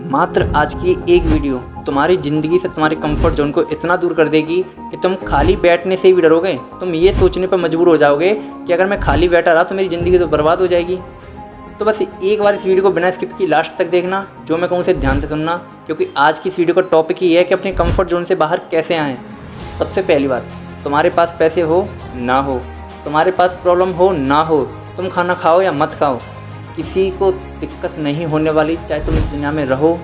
मात्र आज की एक वीडियो तुम्हारी ज़िंदगी से तुम्हारे कंफर्ट जोन को इतना दूर कर देगी कि तुम खाली बैठने से ही भी डरोगे। तुम ये सोचने पर मजबूर हो जाओगे कि अगर मैं खाली बैठा रहा तो मेरी ज़िंदगी तो बर्बाद हो जाएगी। तो बस एक बार इस वीडियो को बिना स्किप की लास्ट तक देखना, जो मैं कहूँ उसे ध्यान से सुनना, क्योंकि आज की इस वीडियो का टॉपिक ही है कि अपने कंफर्ट जोन से बाहर कैसे आएँ। सबसे पहली बात, तुम्हारे पास पैसे हो ना हो, तुम्हारे पास प्रॉब्लम हो ना हो, तुम खाना खाओ या मत खाओ, किसी को दिक्कत नहीं होने वाली। चाहे तुम इस दुनिया में रहो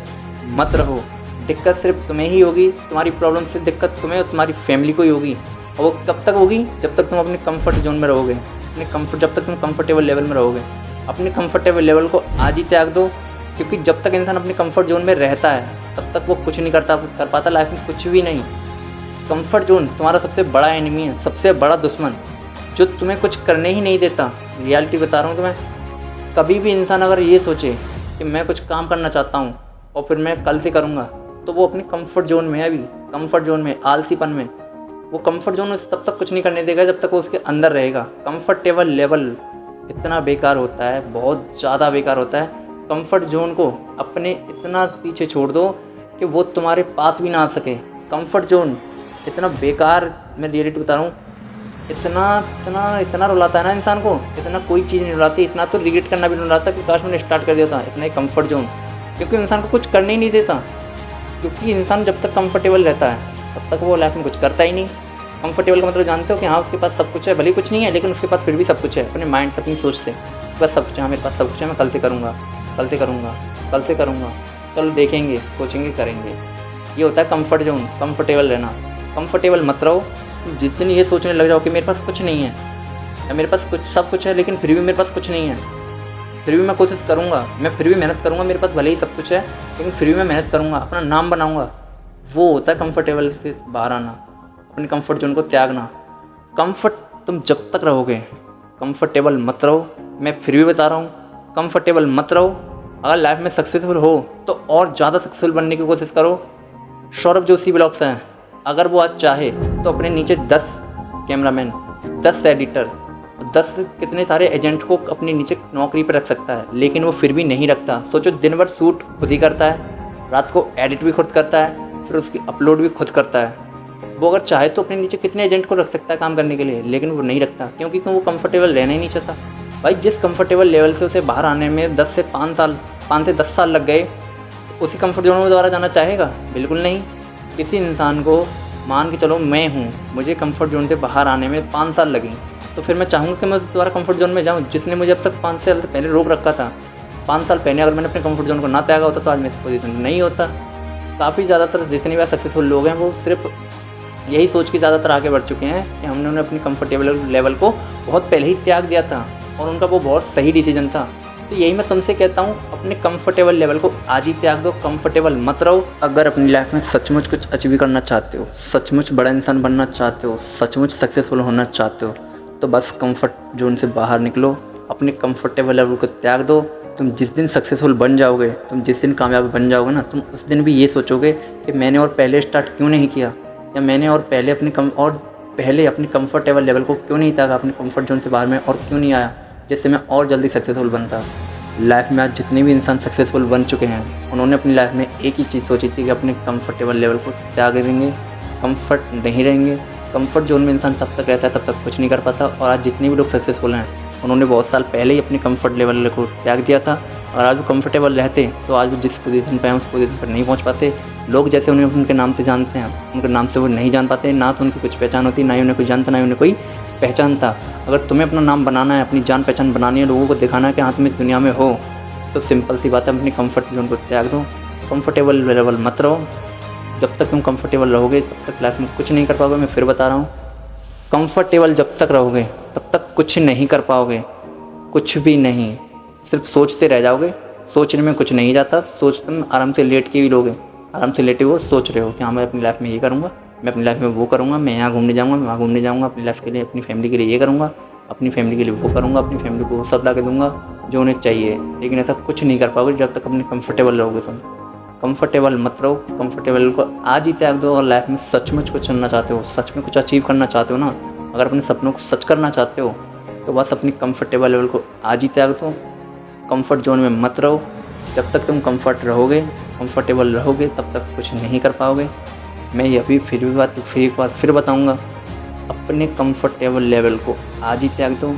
मत रहो, दिक्कत सिर्फ तुम्हें ही होगी। तुम्हारी प्रॉब्लम से दिक्कत तुम्हें और तुम्हारी फैमिली को ही होगी। और वो कब तक होगी? जब तक तुम अपने कंफर्ट जोन में रहोगे, जब तक तुम कंफर्टेबल लेवल में रहोगे। अपने कंफर्टेबल लेवल को आज ही त्याग दो, क्योंकि जब तक इंसान अपने कंफर्ट जोन में रहता है तब तक वो कुछ नहीं कर पाता लाइफ में, कुछ भी नहीं। कंफर्ट जोन तुम्हारा सबसे बड़ा एनिमी है, सबसे बड़ा दुश्मन, जो तुम्हें कुछ करने ही नहीं देता। रियलिटी बता रहा हूँ तुम्हें। कभी भी इंसान अगर ये सोचे कि मैं कुछ काम करना चाहता हूँ और फिर मैं कल से करूँगा, तो वो अपने कंफर्ट जोन में है, अभी कंफर्ट जोन में, आलसीपन में। वो कंफर्ट जोन तब तक कुछ नहीं करने देगा जब तक वो उसके अंदर रहेगा। कंफर्टेबल लेवल इतना बेकार होता है, बहुत ज़्यादा बेकार होता है। कंफर्ट जोन को अपने इतना पीछे छोड़ दो कि वो तुम्हारे पास भी ना आ सके। कंफर्ट जोन इतना बेकार, मैं रियलिटी बता रहा हूँ, इतना रुलाता है ना इंसान को, इतना कोई चीज़ नहीं रुलाती। इतना तो रिग्रेट करना भी नहीं रुलाता कि काश मैंने स्टार्ट कर दिया था। इतना ही कंफर्ट जोन, क्योंकि इंसान को कुछ करने ही नहीं देता। क्योंकि इंसान जब तक कंफर्टेबल रहता है तब तक वो लाइफ में कुछ करता ही नहीं। कंफर्टेबल का मतलब जानते हो कि हाँ, उसके पास सब कुछ है, भले कुछ नहीं है लेकिन उसके पास फिर भी सब कुछ है। अपने माइंड से, अपनी सोच से उसके पास सब कुछ है। मेरे पास सब कुछ है, मैं कल से करूँगा, कल से करूँगा, कल से करूँगा, चलो देखेंगे, सोचेंगे, करेंगे। ये होता है कंफर्ट जोन, कंफर्टेबल रहना। कंफर्टेबल मत रहो। जिस दिन ये सोचने लग जाओ कि मेरे पास कुछ नहीं है या मेरे पास कुछ सब कुछ है लेकिन फिर भी मेरे पास कुछ नहीं है, फिर भी मैं कोशिश करूँगा, मैं फिर भी मेहनत करूँगा, मेरे पास भले ही सब कुछ है लेकिन फिर भी मैं मेहनत करूँगा, अपना नाम बनाऊँगा, वो होता है कंफर्टेबल से बाहर आना, अपने कंफर्ट जोन को त्यागना। कंफर्ट तुम जब तक रहोगे, कंफर्टेबल मत रहो। मैं फिर भी बता रहा हूँ, कंफर्टेबल मत रहो। अगर लाइफ में सक्सेसफुल हो तो और ज़्यादा सक्सेसफुल बनने की कोशिश करो। सौरभ जोशी ब्लॉग्स हैं, अगर वो आज चाहे तो अपने नीचे 10 कैमरामैन, 10 एडिटर, 10 कितने सारे एजेंट को अपने नीचे नौकरी पर रख सकता है, लेकिन वो फिर भी नहीं रखता। सोचो, दिन भर शूट खुद ही करता है, रात को एडिट भी खुद करता है, फिर उसकी अपलोड भी खुद करता है। वो अगर चाहे तो अपने नीचे कितने एजेंट को रख सकता है काम करने के लिए, लेकिन वो नहीं रखता। क्योंकि वो कंफर्टेबल रहना ही नहीं चाहता। भाई, जिस कंफर्टेबल लेवल से उसे बाहर आने में 10 से 10 साल लग गए, तो उसी कंफर्ट जोन में दोबारा जाना चाहेगा? बिल्कुल नहीं। किसी इंसान को मान के चलो मैं हूँ, मुझे कंफर्ट जोन से बाहर आने में 5 साल लगे, तो फिर मैं चाहूँगा कि मैं दोबारा कंफर्ट जोन में जाऊँ। जिसने मुझे अब तक 5 साल पहले रोक रखा था, 5 साल पहले अगर मैंने अपने कंफर्ट जोन को ना त्यागा होता तो आज मैं इस पोजीशन में नहीं होता। काफ़ी ज़्यादातर जितने भी सक्सेसफुल लोग हैं वो सिर्फ यही सोच के ज़्यादातर आगे बढ़ चुके हैं कि हमने अपनी कंफर्टेबल लेवल को बहुत पहले ही त्याग दिया था और उनका वो बहुत सही डिसीजन था। तो यही मैं तुमसे कहता हूँ, अपने कंफर्टेबल लेवल को आज ही त्याग दो, कंफर्टेबल मत रहो। अगर अपनी लाइफ में सचमुच कुछ अचीव करना चाहते हो, सचमुच बड़ा इंसान बनना चाहते हो, सचमुच सक्सेसफुल होना चाहते हो, तो बस कंफर्ट जोन से बाहर निकलो, अपने कंफर्टेबल लेवल को त्याग दो। तुम जिस दिन सक्सेसफुल बन जाओगे, तुम जिस दिन कामयाब बन जाओगे ना, तुम उस दिन भी ये सोचोगे कि मैंने और पहले स्टार्ट क्यों नहीं किया, या मैंने और पहले अपनी कंफर्टेबल लेवल को क्यों नहीं त्यागा, अपने कंफर्ट जोन से बाहर में और क्यों नहीं आया, जिससे मैं और जल्दी सक्सेसफुल बनता। लाइफ में आज जितने भी इंसान सक्सेसफुल बन चुके हैं, उन्होंने अपनी लाइफ में एक ही चीज़ सोची थी कि अपने कंफर्टेबल लेवल को त्याग देंगे, कंफर्ट नहीं रहेंगे। कंफर्ट जोन में इंसान तब तक रहता है, तब तक कुछ नहीं कर पाता। और आज जितने भी लोग सक्सेसफुल हैं, उन्होंने बहुत साल पहले ही अपने कंफर्ट लेवल को त्याग दिया था। और आज वो कंफर्टेबल रहते तो आज वो जिस पोजीशन पर हैं उस पोजीशन पर नहीं पहुँच पाते। लोग जैसे उन्हें उनके नाम से जानते हैं, उनके नाम से वो नहीं जान पाते। ना तो उनकी कुछ पहचान होती, ना ही उन्हें कोई जानता, ना ही उन्हें कोई पहचानता। अगर तुम्हें अपना नाम बनाना है, अपनी जान पहचान बनानी है, लोगों को दिखाना है कि हाँ तुम इस दुनिया में हो, तो सिंपल सी बात है, अपनी कंफर्ट जोन को त्याग दो, कंफर्टेबल लेवल मत रहो। जब तक तुम कंफर्टेबल रहोगे तब तक लाइफ में कुछ नहीं कर पाओगे। मैं फिर बता रहा हूँ, कंफर्टेबल जब तक रहोगे तब तक कुछ नहीं कर पाओगे, कुछ भी नहीं। सिर्फ सोचते रह जाओगे, सोचने में कुछ नहीं जाता। सोच तुम आराम से लेट के भी लोगे, आराम से लेटे हुए सोच रहे हो कि हाँ मैं अपनी लाइफ में ये करूँगा, मैं अपनी लाइफ में वो करूँगा, मैं यहाँ घूमने जाऊँगा, मैं वहाँ घूमने जाऊँगा, अपनी लाइफ के लिए, अपनी फैमिली के लिए ये करूँगा, अपनी फैमिली के लिए वो करूँगा, अपनी फैमिली को वो सब ला के दूँगा जो उन्हें चाहिए। लेकिन ऐसा कुछ नहीं कर पाओगे जब तक अपने कंफर्टेबल रहोगे। तुम कंफर्टेबल मत रहो, कंफर्टेबल को आज ही त्याग दो। और लाइफ में सचमुच कुछ करना चाहते हो, सच में कुछ अचीव करना चाहते हो ना, अगर अपने सपनों को सच करना चाहते हो, तो बस अपनी कंफर्टेबल लेवल को आज ही त्याग दो। कंफर्ट जोन में मत रहो। जब तक तुम कंफर्ट रहोगे कंफर्टेबल रहोगे तब तक कुछ नहीं कर पाओगे। मैं ये अभी फिर एक बार फिर बताऊँगा, अपने कंफर्टेबल लेवल को आज ही त्याग दो।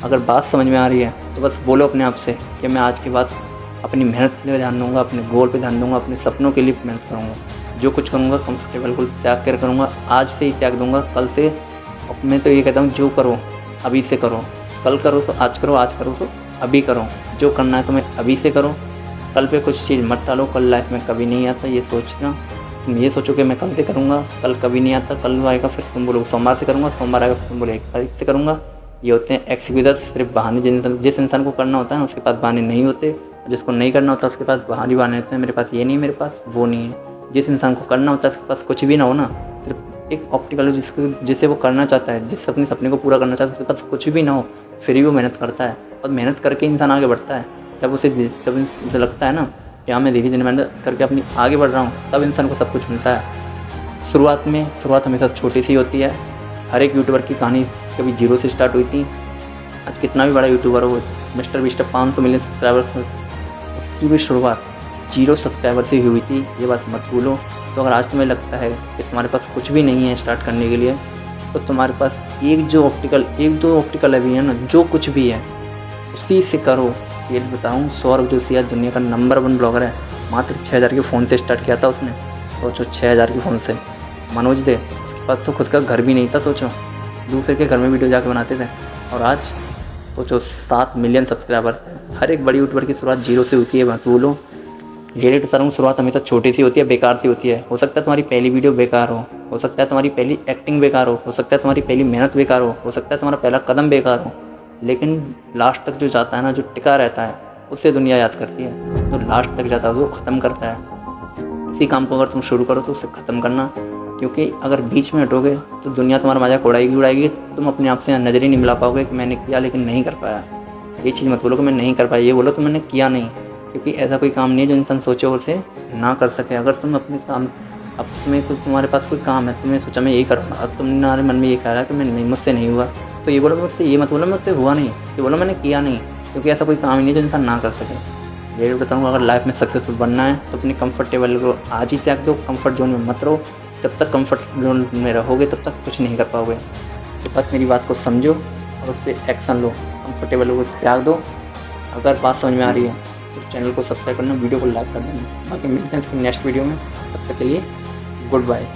अगर बात समझ में आ रही है तो बस बोलो अपने आप से कि मैं आज के बाद अपनी मेहनत पे ध्यान दूँगा, अपने गोल पे ध्यान दूँगा, अपने सपनों के लिए मेहनत करूँगा। जो कुछ करूँगा कंफर्टेबल को त्याग कर करूँगा, आज से ही त्याग दूँगा। कल से मैं तो ये कहता हूँ, जो करो अभी से करो, कल करो तो आज करो, आज करो तो अभी करो। जो करना है तुम्हें अभी से करो, कल पे कुछ चीज़ मत टालो। कल लाइफ में कभी नहीं आता ये सोचना। तुम ये सोचो कि मैं कल से करूँगा, कल कभी नहीं आता। कल आएगा फिर तुम बोलोगे सोमवार से करूँगा, सोमवार आएगा फिर तुम बोले 1 तारीख से करूँगा। ये होते हैं एक्सक्यूज़, सिर्फ बहाने। जिस इंसान को करना होता है उसके पास बहाने नहीं होते, जिसको नहीं करना होता उसके पास बहाने होते हैं। मेरे पास ये नहीं, मेरे पास वो नहीं है। जिस इंसान को करना होता है उसके पास कुछ भी ना हो ना, सिर्फ एक ऑप्टिकल जिसे वो करना चाहता है, जिस अपने सपने को पूरा करना चाहता है, उसके पास कुछ भी ना हो, फिर भी वो मेहनत करता है। और मेहनत करके इंसान आगे बढ़ता है। जब उसे लगता है ना कि हाँ मैं धीरे धीरे मेहनत करके अपनी आगे बढ़ रहा हूँ, तब इंसान को सब कुछ मिलता है। शुरुआत हमेशा छोटी सी होती है। हर एक यूट्यूबर की कहानी कभी 0 से स्टार्ट हुई थी। आज कितना भी बड़ा यूट्यूबर हो, मिस्टर बीस्ट 500 मिलियन सब्सक्राइबर्स, उसकी भी शुरुआत 0 सब्सक्राइबर से हुई थी। ये बात मत भूलो। तो अगर आज तुम्हें लगता है कि तुम्हारे पास कुछ भी नहीं है स्टार्ट करने के लिए, तो तुम्हारे पास एक दो ऑप्टिकल अभी है ना, जो कुछ भी है उसी से करो। ये बताऊँ, सौरभ जोशी दुनिया का नंबर 1 ब्लॉगर है। मात्र 6000 के फ़ोन से स्टार्ट किया था उसने। सोचो 6000 के फ़ोन से। मनोज दे, उसके पास तो खुद का घर भी नहीं था। सोचो, दूसरे के घर में वीडियो जाके बनाते थे। और आज सोचो 7 मिलियन सब्सक्राइबर्स हैं। हर एक बड़ी यूट्यूबर की शुरुआत 0 से होती है। मत बोलो, डेली बता रहा हूँ, शुरुआत हमेशा छोटी सी होती है, बेकार सी होती है। हो सकता है तुम्हारी पहली वीडियो बेकार हो सकता है तुम्हारी पहली एक्टिंग बेकार हो सकता है तुम्हारी पहली मेहनत बेकार हो सकता है तुम्हारा पहला कदम बेकार हो, लेकिन लास्ट तक जो जाता है ना, जो टिका रहता है, उससे दुनिया याद करती है। जो लास्ट तक जाता है वो ख़त्म करता है। किसी काम को अगर तुम शुरू करो तो उसे ख़त्म करना, क्योंकि अगर बीच में हटोगे तो दुनिया तुम्हारा मजाक उड़ाएगी। तुम अपने आप से नज़र ही नहीं मिला पाओगे कि मैंने किया लेकिन नहीं कर पाया। ये चीज़ मत बोलो कि मैं नहीं कर पाया, ये बोलो तो मैंने किया नहीं। क्योंकि ऐसा कोई काम नहीं है जो इंसान सोचे और उसे ना कर सके। अगर तुम अपने काम, अब तुम्हारे पास कोई काम है, तुमने सोचा मैं यही करूँगा, अब तुम्हारे मन में ये कह रहा है कि मैं नहीं, मुझसे नहीं हुआ, तो ये बोलो मुझसे, ये मत बोलो मुझसे हुआ नहीं, ये बोलो मैंने किया नहीं। क्योंकि ऐसा कोई काम ही नहीं है जो इंसान ना कर सके। ये बताऊँगा, अगर लाइफ में सक्सेसफुल बनना है तो अपनी कंफर्टेबल को आज ही त्याग दो। कंफर्ट जोन में मत रहो। जब तक कंफर्ट जोन में रहोगे तब तक कुछ नहीं कर पाओगे। तो बस मेरी बात को समझो और उस पर एक्शन लो। कंफर्टेबल को त्याग दो। अगर बात समझ में आ रही है तो चैनल को सब्सक्राइब करना, वीडियो को लाइक कर देना। बाकी मिलते हैं नेक्स्ट वीडियो में। तब तक के लिए गुड बाय।